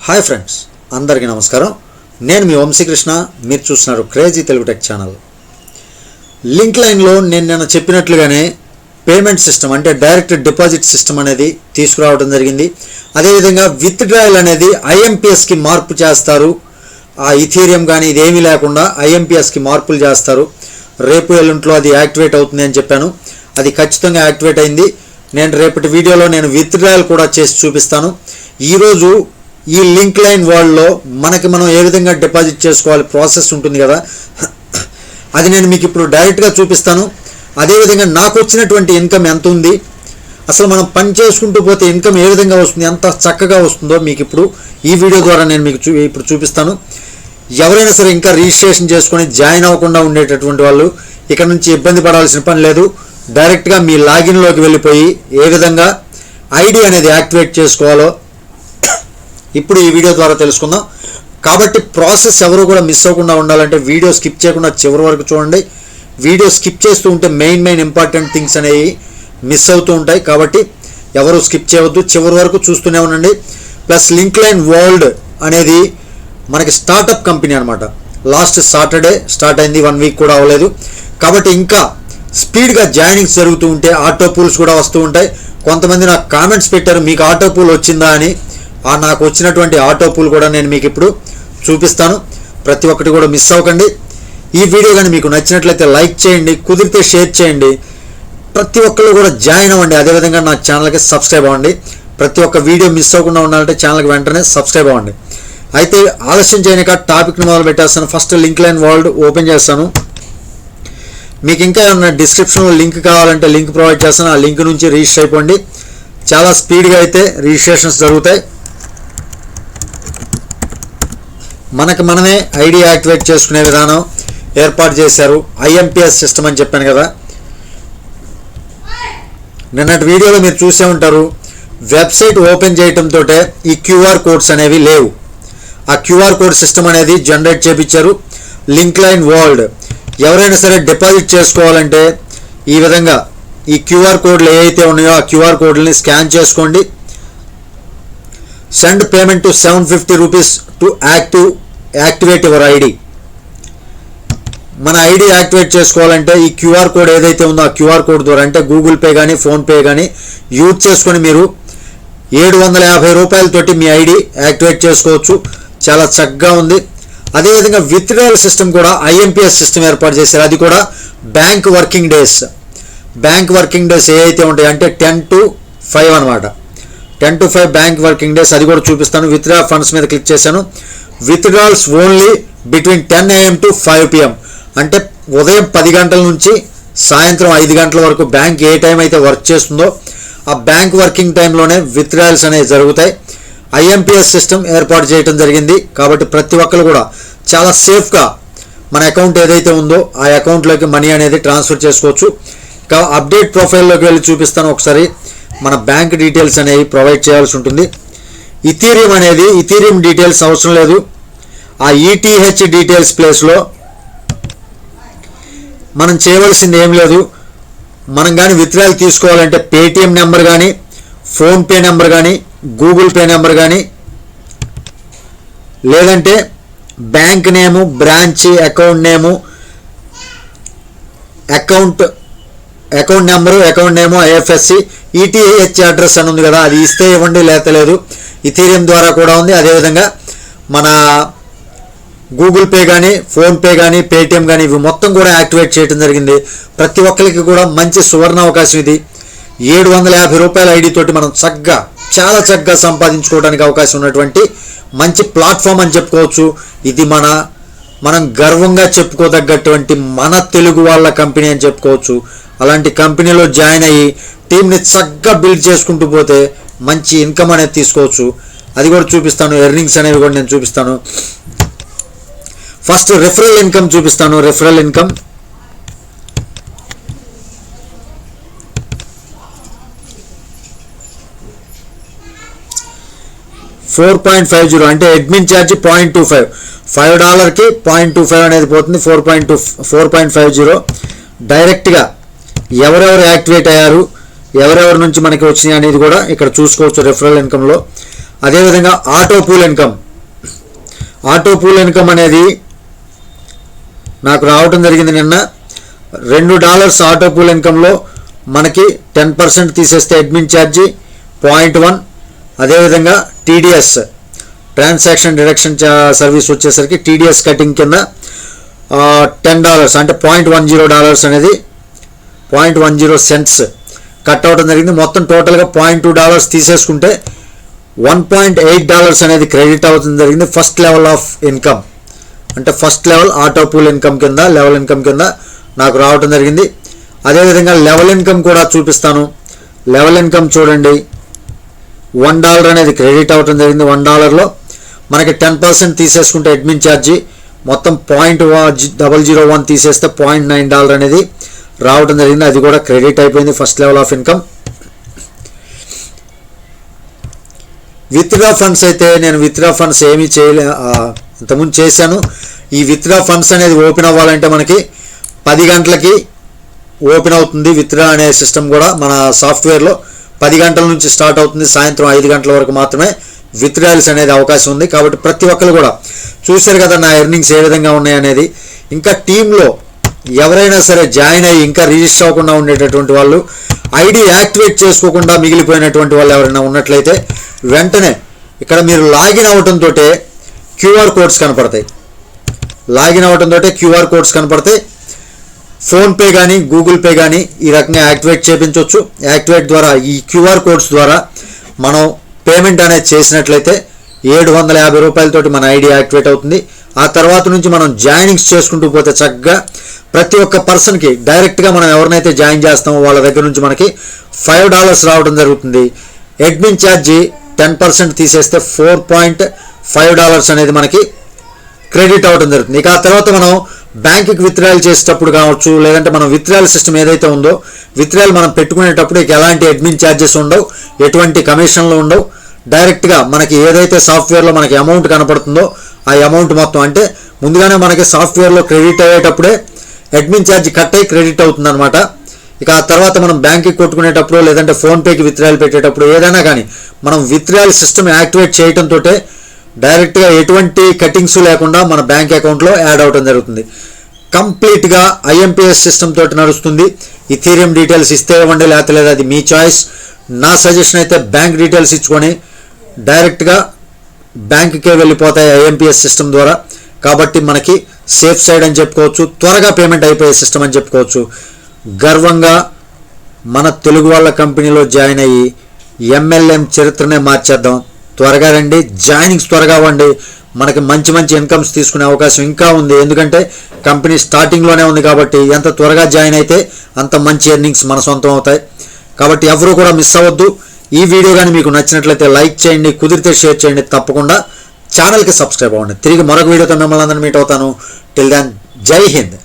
Hi friends, అందరికీ నమస్కారం. నేను మీ వంశీకృష్ణ. మీరు చూస్తున్నారు crazy Telugu tech channel. Link లైన్లో నేను నిన్న చెప్పినట్లుగానే పేమెంట్ సిస్టమ్ అంటే డైరెక్ట్ డిపాజిట్ సిస్టమ్ అనేది తీసుకురావడం జరిగింది. అదేవిధంగా విత్డ్రాయల్ అనేది ఐఎంపిఎస్కి మార్పు చేస్తారు. ఆ ఇథీరియం కానీ ఇదేమీ లేకుండా ఐఎంపిఎస్కి మార్పులు చేస్తారు. రేపు ఎల్లుంట్లో అది యాక్టివేట్ అవుతుంది అని చెప్పాను. అది ఖచ్చితంగా యాక్టివేట్ అయింది. నేను రేపటి వీడియోలో నేను విత్డ్రాయల్ కూడా చేసి చూపిస్తాను. ఈరోజు ఈ లింక్ లైన్ వరల్డ్లో మనం ఏ విధంగా డిపాజిట్ చేసుకోవాలి ప్రాసెస్ ఉంటుంది కదా, అది నేను మీకు ఇప్పుడు డైరెక్ట్గా చూపిస్తాను. అదేవిధంగా నాకు వచ్చినటువంటి ఇన్కమ్ ఎంత ఉంది, అసలు మనం పని చేసుకుంటూ పోతే ఇన్కమ్ ఏ విధంగా వస్తుంది, ఎంత చక్కగా వస్తుందో మీకు ఇప్పుడు ఈ వీడియో ద్వారా నేను మీకు ఇప్పుడు చూపిస్తాను. ఎవరైనా సరే ఇంకా రిజిస్ట్రేషన్ చేసుకొని జాయిన్ అవ్వకుండా ఉండేటటువంటి వాళ్ళు ఇక్కడ నుంచి ఇబ్బంది పడాల్సిన పని లేదు. డైరెక్ట్గా మీ లాగిన్లోకి వెళ్ళిపోయి ఏ విధంగా ఐడి అనేది యాక్టివేట్ చేసుకోవాలో ఇప్పుడు ఈ వీడియో ద్వారా తెలుసుకుందాం. కాబట్టి ప్రాసెస్ ఎవరు కూడా మిస్ అవ్వకుండా ఉండాలంటే వీడియో స్కిప్ చేయకుండా చివరి వరకు చూడండి. వీడియో స్కిప్ చేస్తూ ఉంటే మెయిన్ ఇంపార్టెంట్ థింగ్స్ అనేవి మిస్ అవుతూ ఉంటాయి. కాబట్టి ఎవరు స్కిప్ చేయవద్దు, చివరి వరకు చూస్తూనే ఉండండి. ప్లస్ లింక్ లైన్ వరల్డ్ అనేది మనకి స్టార్టప్ కంపెనీ అనమాట. లాస్ట్ సాటర్డే స్టార్ట్ అయింది, 1 వీక్ కూడా అవ్వలేదు. కాబట్టి ఇంకా స్పీడ్గా జాయినింగ్స్ జరుగుతూ ఉంటే ఆటో పూల్స్ కూడా వస్తూ ఉంటాయి. కొంతమంది నాకు కామెంట్స్ పెట్టారు, మీకు ఆటో పూల్ వచ్చిందా అని. నాకు వచ్చినటువంటి ఆటో పూల్ కూడా నేను మీకు ఇప్పుడు చూపిస్తాను. ప్రతి ఒక్కటి కూడా మిస్ అవ్వకండి. ఈ వీడియో కానీ మీకు నచ్చినట్లయితే లైక్ చేయండి, కుదిరితే షేర్ చేయండి. ప్రతి ఒక్కరు కూడా జాయిన్ అవ్వండి. అదేవిధంగా నా ఛానల్కి సబ్స్క్రైబ్ అవ్వండి. ప్రతి ఒక్క వీడియో మిస్ అవ్వకుండా ఉండాలంటే ఛానల్కి వెంటనే సబ్స్క్రైబ్ అవ్వండి. అయితే ఆలస్యం చేయక టాపిక్ని మొదలు పెట్టేస్తాను. First link line world open చేస్తాను. మీకు ఇంకా ఏమన్నా డిస్క్రిప్షన్లో లింక్ కావాలంటే లింక్ ప్రొవైడ్ చేస్తాను. ఆ లింక్ నుంచి రిజిస్టర్ అయిపోండి. చాలా స్పీడ్గా అయితే రిజిస్ట్రేషన్స్ జరుగుతాయి. మనమే ఐడి యాక్టివేట్ చేసుకునే విధానం ఏర్పాటు చేశారు. ఐఎంపిఎస్ సిస్టమ్ అని చెప్పాను కదా. నిన్నటి వీడియోలో మీరు చూసే ఉంటారు. వెబ్సైట్ ఓపెన్ చేయడంతో ఈ క్యూఆర్ కోడ్స్ అనేవి లేవు. ఆ క్యూఆర్ కోడ్ సిస్టమ్ అనేది జనరేట్ చేయించారు. లింక్ లైన్ వరల్డ్ ఎవరైనా సరే డిపాజిట్ చేసుకోవాలంటే ఈ విధంగా ఈ క్యూఆర్ కోడ్లు ఏవైతే ఉన్నాయో ఆ క్యూఆర్ కోడ్లని స్కాన్ చేసుకోండి. Send payment to 750 rupees to activate your ID. మన ఐడి యాక్టివేట్ చేసుకోవాలంటే ఈ క్యూఆర్ కోడ్ ఏదైతే ఉందో ఆ క్యూఆర్ కోడ్ ద్వారా అంటే గూగుల్ పే కానీ ఫోన్పే కానీ యూజ్ చేసుకొని మీరు 750 రూపాయలతోటి మీ ఐడి యాక్టివేట్ చేసుకోవచ్చు. చాలా చక్కగా ఉంది. అదేవిధంగా విత్డ్రాయల్ సిస్టమ్ కూడా ఐఎంపిఎస్ సిస్టమ్ ఏర్పాటు చేశారు. అది కూడా బ్యాంక్ వర్కింగ్ డేస్ ఏవైతే ఉంటాయి అంటే 10 to 5 అనమాట. 10 to 5 బ్యాంక్ వర్కింగ్ డేస్, అది కూడా చూపిస్తాను. విత్డ్రా ఫండ్స్ మీద క్లిక్ చేశాను. Withdrawals only between 10 AM to 5 PM అంటే ఉదయం 10 గంటల నుంచి సాయంత్రం 5 గంటల వరకు బ్యాంక్ ఏ టైం అయితే వర్క్ చేస్తుందో ఆ బ్యాంక్ వర్కింగ్ టైంలోనే విత్డ్రాయల్స్ అనేవి జరుగుతాయి. ఐఎంపిఎస్ సిస్టమ్ ఏర్పాటు చేయడం జరిగింది. కాబట్టి ప్రతి ఒక్కరు కూడా చాలా సేఫ్గా మన అకౌంట్ ఏదైతే ఉందో ఆ అకౌంట్లోకి మనీ అనేది ట్రాన్స్ఫర్ చేసుకోవచ్చు. ఇంకా అప్డేట్ ప్రొఫైల్లోకి వెళ్ళి చూపిస్తాను. ఒకసారి మన బ్యాంక్ డీటెయిల్స్ అనేవి ప్రొవైడ్ చేయాల్సి ఉంటుంది. ఇథీరియం డీటెయిల్స్ అవసరం లేదు. ఆ ఈటీహెచ్ డీటెయిల్స్ ప్లేస్లో మనం చేయవలసింది ఏం లేదు. మనం కానీ విత్డ్రాయల్ తీసుకోవాలంటే పేటిఎం నెంబర్ కానీ ఫోన్పే నెంబర్ కానీ గూగుల్ పే నెంబర్ కానీ లేదంటే బ్యాంక్ నేము, బ్రాంచ్ అకౌంట్ నేము, అకౌంట్ నెంబరు, అకౌంట్ నేము, ఐఎఫ్ఎస్సి, ఈటీహెచ్ అడ్రస్ అని ఉంది కదా, అది ఇస్తే ఇవ్వండి, లేదు. ఇథీరియం ద్వారా కూడా ఉంది. అదేవిధంగా మన గూగుల్ పే కానీ ఫోన్పే కానీ పేటిఎం కానీ ఇవి మొత్తం కూడా యాక్టివేట్ చేయడం జరిగింది. ప్రతి ఒక్కరికి కూడా మంచి సువర్ణ అవకాశం ఇది. 750 రూపాయల ఐడి తోటి మనం చాలా చక్కగా సంపాదించుకోవడానికి అవకాశం ఉన్నటువంటి మంచి ప్లాట్ఫామ్ అని చెప్పుకోవచ్చు. ఇది మనం గర్వంగా చెప్పుకోదగ్గటువంటి మన తెలుగు వాళ్ళ కంపెనీ అని చెప్పుకోవచ్చు. అలాంటి కంపెనీలో జాయిన్ అయ్యి టీంని చక్కగా బిల్డ్ చేసుకుంటూ పోతే మంచి ఇన్కమ్ అనేది తీసుకోవచ్చు. అది కూడా చూపిస్తాను. ఎర్నింగ్స్ అనేవి కూడా నేను చూపిస్తాను. ఫస్ట్ రెఫరల్ ఇన్కమ్ చూపిస్తాను. రెఫరల్ ఇన్కమ్ 4.50 అంటే అడ్మిన్ ఛార్జ్ 0.25. $5కి 0.25 అనేది పోతుంది. 4.50 డైరెక్ట్గా ఎవరెవరు యాక్టివేట్ అయ్యారు, ఎవరెవరి నుంచి మనకి వచ్చినాయి అనేది కూడా ఇక్కడ చూసుకోవచ్చు రెఫరల్ ఇన్కంలో. అదేవిధంగా ఆటో పూల్ ఇన్కమ్ అనేది నాకు రావటం జరిగింది నిన్న. $2 ఆటో పూల్ ఇన్కంలో మనకి 10% తీసేస్తే అడ్మిన్ ఛార్జీ 0.1. అదేవిధంగా టీడీఎస్ ట్రాన్సాక్షన్ డిడక్షన్ సర్వీస్ వచ్చేసరికి టీడీఎస్ కటింగ్ కింద $10 అంటే $0.10 అనేది 0.10 సెంట్స్ కట్ అవడం జరిగింది. మొత్తం టోటల్గా $0.2 తీసేసుకుంటే $1.8 అనేది క్రెడిట్ అవుతుంది జరిగింది. ఫస్ట్ లెవెల్ ఆఫ్ ఇన్కమ్ అంటే first level auto pool income కింద లెవెల్ ఇన్కమ్ కింద నాకు రావటం జరిగింది. అదేవిధంగా లెవెల్ ఇన్కమ్ కూడా చూపిస్తాను. లెవెల్ ఇన్కమ్ చూడండి, $1 అనేది క్రెడిట్ అవటం జరిగింది. $1లో మనకి 10% తీసేసుకుంటే అడ్మిన్ ఛార్జీ మొత్తం 0.001 తీసేస్తే $0.9 అనేది రావటం జరిగింది. అది కూడా క్రెడిట్ అయిపోయింది first level of income. Withdraw funds అయితే నేను విత్డ్రా ఫండ్స్ ఏమీ ఇంతకుముందు చేశాను. ఈ విత్డ్రా ఫండ్స్ అనేది ఓపెన్ అవ్వాలంటే మనకి 10 గంటలకి ఓపెన్ అవుతుంది. విత్డ్రా అనే సిస్టమ్ కూడా మన సాఫ్ట్వేర్లో 10 గంటల నుంచి స్టార్ట్ అవుతుంది. సాయంత్రం 5 గంటల వరకు మాత్రమే విత్డ్రాయల్స్ అనేది అవకాశం ఉంది. కాబట్టి ప్రతి ఒక్కరు కూడా చూశారు కదా నా ఎర్నింగ్స్ ఏ విధంగా ఉన్నాయనేది. ఇంకా టీంలో ఎవరైనా సరే జాయిన్ అయ్యి ఇంకా రిజిస్టర్ అవ్వకుండా ఉండేటటువంటి వాళ్ళు, ఐడి యాక్టివేట్ చేసుకోకుండా మిగిలిపోయినటువంటి వాళ్ళు ఎవరైనా ఉన్నట్లయితే వెంటనే ఇక్కడ మీరు లాగిన్ అవ్వడంతో క్యూఆర్ కోడ్స్ కనపడతాయి. ఫోన్పే కానీ గూగుల్ పే కానీ ఈ రకంగా యాక్టివేట్ చేయించవచ్చు. యాక్టివేట్ ద్వారా ఈ క్యూఆర్ కోడ్స్ ద్వారా మనం పేమెంట్ అనేది చేసినట్లయితే $750 మన ఐడి యాక్టివేట్ అవుతుంది. ఆ తర్వాత నుంచి మనం జాయినింగ్స్ చేసుకుంటూ పోతే చక్కగా ప్రతి ఒక్క పర్సన్కి డైరెక్ట్గా మనం ఎవరినైతే జాయిన్ చేస్తామో వాళ్ళ దగ్గర నుంచి మనకి $5 రావడం జరుగుతుంది. అడ్మిన్ ఛార్జీ 10% తీసేస్తే $4.5 అనేది మనకి క్రెడిట్ అవ్వడం జరుగుతుంది. ఇక ఆ తర్వాత మనం బ్యాంకుకి విత్డ్రాయల్ చేసేటప్పుడు కావచ్చు, లేదంటే మనం విత్డ్రాయల్ సిస్టమ్ ఏదైతే ఉందో విత్డ్రాయల్ మనం పెట్టుకునేటప్పుడు ఇక ఎలాంటి అడ్మిన్ ఛార్జెస్ ఉండవు, ఎటువంటి కమిషన్లు ఉండవు. డైరెక్ట్గా మనకి ఏదైతే సాఫ్ట్వేర్లో మనకి అమౌంట్ కనపడుతుందో ఆ అమౌంట్ మొత్తం అంటే ముందుగానే మనకి సాఫ్ట్వేర్లో క్రెడిట్ అయ్యేటప్పుడే అడ్మిన్ ఛార్జ్ కట్ అయ్యి క్రెడిట్ అవుతుంది అనమాట. ఇక ఆ తర్వాత మనం బ్యాంక్కి కొట్టుకునేటప్పుడు లేదంటే ఫోన్పేకి విత్డ్రాయల్ పెట్టేటప్పుడు ఏదైనా కానీ మనం విత్డ్రాయల్ సిస్టమ్ యాక్టివేట్ చేయడంతో డైరెక్ట్గా ఎటువంటి కటింగ్స్ లేకుండా మన బ్యాంక్ అకౌంట్లో యాడ్ అవడం జరుగుతుంది. కంప్లీట్గా ఐఎంపీఎస్ సిస్టమ్ తోటి నడుస్తుంది. ఇథీరియం డీటెయిల్స్ ఇస్తే ఇవ్వండి, లేకపోతే లేదు, అది మీ చాయిస్. నా సజెషన్ అయితే బ్యాంక్ డీటెయిల్స్ ఇచ్చుకొని డైరెక్ట్గా బ్యాంక్కే వెళ్ళిపోతాయి ఐఎంపీఎస్ సిస్టమ్ ద్వారా. కాబట్టి మనకి సేఫ్ సైడ్ అని చెప్పుకోవచ్చు, త్వరగా పేమెంట్ అయిపోయే సిస్టమ్ అని చెప్పుకోవచ్చు. గర్వంగా మన తెలుగు వాళ్ళ కంపెనీలో జాయిన్ అయ్యి MLM చరిత్రనే మార్చేద్దాం. త్వరగా రండి, జాయినింగ్స్ త్వరగా అవ్వండి. మనకి మంచి మంచి ఇన్కమ్స్ తీసుకునే అవకాశం ఇంకా ఉంది. ఎందుకంటే కంపెనీ స్టార్టింగ్లోనే ఉంది కాబట్టి ఎంత త్వరగా జాయిన్ అయితే అంత మంచి ఎర్నింగ్స్ మన సొంతం అవుతాయి. కాబట్టి ఎవరు కూడా మిస్ అవ్వద్దు. ఈ వీడియో కానీ మీకు నచ్చినట్లయితే లైక్ చేయండి, కుదిరితే షేర్ చేయండి, తప్పకుండా ఛానల్కి సబ్స్క్రైబ్ అవ్వండి. తిరిగి మరొక వీడియోతో మిమ్మల్ని అందరినీ మీట్ అవుతాను. టిల్ దెన్ జై హింద్.